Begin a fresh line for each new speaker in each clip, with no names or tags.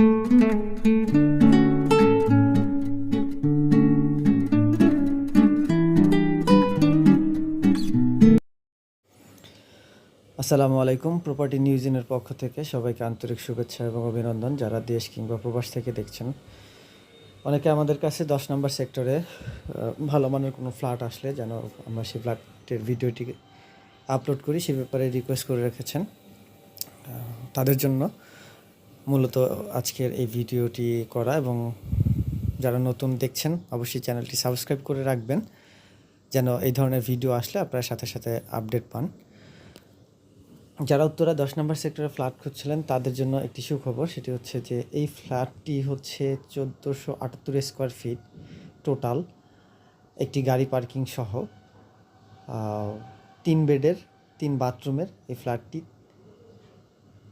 আসসালামু আলাইকুম। প্রপার্টি নিউজিনের পক্ষ থেকে সবাইকে আন্তরিক শুভেচ্ছা এবং অভিনন্দন যারা দেশ কিংবা প্রবাস থেকে দেখছেন। অনেকে আমাদের কাছে 10 নম্বর সেক্টরে ভালো মানের কোনো ফ্ল্যাট আসলে যেন আমরা সেই ফ্ল্যাটের ভিডিওটি আপলোড করি সে ব্যাপারে রিকোয়েস্ট করে রেখেছেন। তাদের জন্য মূলত আজকের এই ভিডিওটি করা, এবং যারা নতুন দেখছেন অবশ্যই চ্যানেলটি সাবস্ক্রাইব করে রাখবেন যেন এই ধরনের ভিডিও আসলে আপনারা সাথে সাথে আপডেট পান। যারা উত্তরা 10 নম্বর সেক্টরে ফ্ল্যাট খুঁজছিলেন তাদের জন্য একটি সুখবর, সেটি হচ্ছে যে এই ফ্ল্যাটটি হচ্ছে 1478 স্কোয়ার ফিট টোটাল, একটি গাড়ি পার্কিং সহ 3 বেডের 3 বাথরুমের এই ফ্ল্যাটটি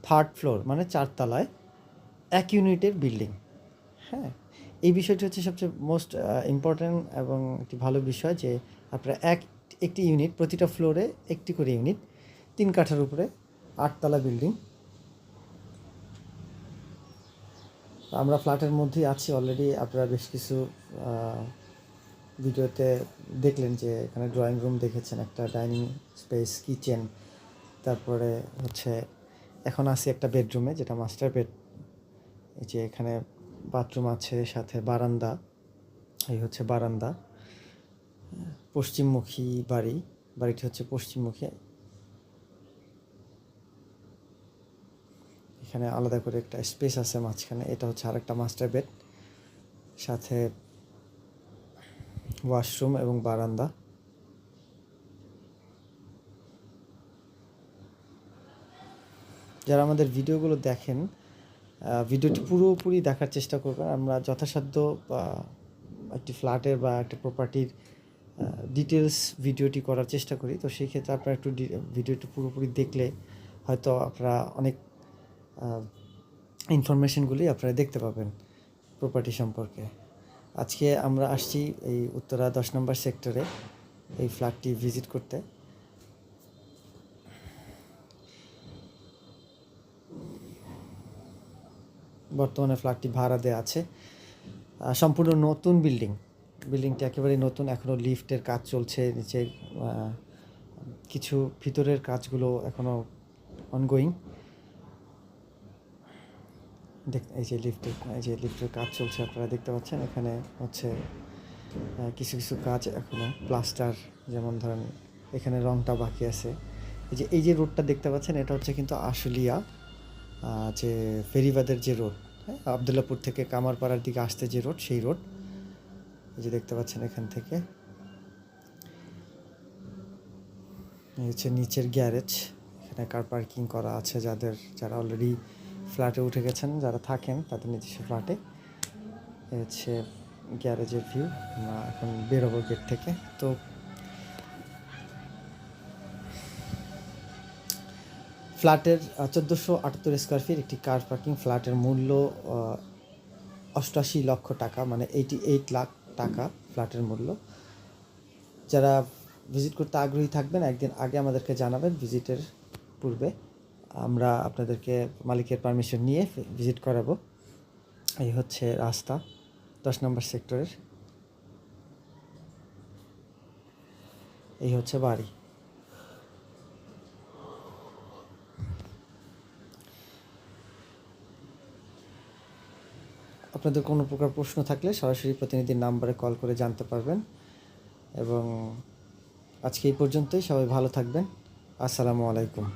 3rd ফ্লোর মানে 4 তলায় 1 ইউনিটের বিল্ডিং। হ্যাঁ, এই বিষয়টি হচ্ছে সবচেয়ে মোস্ট ইম্পর্ট্যান্ট এবং একটি ভালো বিষয় যে আপনারা একটি ইউনিট, প্রতিটা ফ্লোরে একটি করে ইউনিট, 3 কাঠার উপরে 8 তলা বিল্ডিং। আমরা ফ্ল্যাটের মধ্যেই আছি অলরেডি। আপনারা বেশ কিছু ভিডিওতে দেখলেন যে এখানে ড্রয়িং রুম দেখেছেন, একটা ডাইনিং স্পেস, কিচেন, তারপরে হচ্ছে এখন আছি একটা বেডরুমে যেটা মাস্টার বেড। এই যে এখানে বাথরুম আছে, সাথে বারান্দা। এই হচ্ছে বারান্দা, পশ্চিমমুখী বাড়িটি হচ্ছে পশ্চিমমুখী। এখানে আলাদা করে একটা স্পেস আছে মাঝখানে, এটা হচ্ছে আরেকটা মাস্টার বেড, সাথে ওয়াশরুম এবং বারান্দা। যারা আমাদের ভিডিওগুলো দেখেন ভিডিওটি পুরোপুরি দেখার চেষ্টা করবেন। আমরা যথাসাধ্য একটি ফ্ল্যাটের বা একটা প্রপার্টির ডিটেলস ভিডিওটি করার চেষ্টা করি। তো সেই ক্ষেত্রে আপনারা একটু ভিডিওটি পুরোপুরি দেখলে হয়তো আপনারা অনেক ইনফরমেশনগুলি আপনারা দেখতে পাবেন প্রপার্টি সম্পর্কে। আজকে আমরা আসছি এই উত্তরা 10 নম্বর সেক্টরে এই ফ্ল্যাটটি ভিজিট করতে। বর্তমানে ফ্ল্যাটটি ভাড়া দেওয়া আছে। সম্পূর্ণ নতুন বিল্ডিংটি একেবারেই নতুন, এখনও লিফটের কাজ চলছে, নিচে কিছু ভিতরের কাজগুলো এখনও অনগোয়িং। এই যে লিফটের কাজ চলছে, আপনারা দেখতে পাচ্ছেন। এখানে হচ্ছে কিছু কিছু কাজ এখনও প্লাস্টার, যেমন ধরেন এখানে রংটা বাকি আছে। এই যে রোডটা দেখতে পাচ্ছেন, এটা হচ্ছে কিন্তু আশুলিয়া যে ফেরিবাদের যে রোড, হ্যাঁ, আবদুল্লাপুর থেকে কামারপাড়ার দিকে আসতে যে রোড, সেই রোড। এই যে দেখতে পাচ্ছেন এখান থেকে। এই হচ্ছে নিচের গ্যারেজ, এখানে কার পার্কিং করা আছে। যারা অলরেডি ফ্ল্যাটে উঠে গেছেন, যারা থাকেন তাদের নিজস্ব ফ্ল্যাটে। এই হচ্ছে গ্যারেজের ভিউ। আমরা এখন বেরোবো গেট থেকে। তো ফ্ল্যাটের 1478 স্কোয়ার ফিট একটি কার পার্কিং ফ্ল্যাটের মূল্য 88 লক্ষ টাকা, মানে 88 লাখ টাকা ফ্ল্যাটের মূল্য। যারা ভিজিট করতে আগ্রহী থাকবেন একদিন আগে আমাদেরকে জানাবেন। ভিজিটের পূর্বে আমরা আপনাদেরকে মালিকের পারমিশন নিয়ে ভিজিট করাবো। এই হচ্ছে রাস্তা 10 নম্বর সেক্টরের, এই হচ্ছে বাড়ি। আপনাদের কোনো প্রকার প্রশ্ন থাকলে সরাসরি প্রতিনিধির নাম্বারে কল করে জানতে পারবেন। এবং আজকে এই পর্যন্তই। সবাই ভালো থাকবেন। আসসালামু আলাইকুম।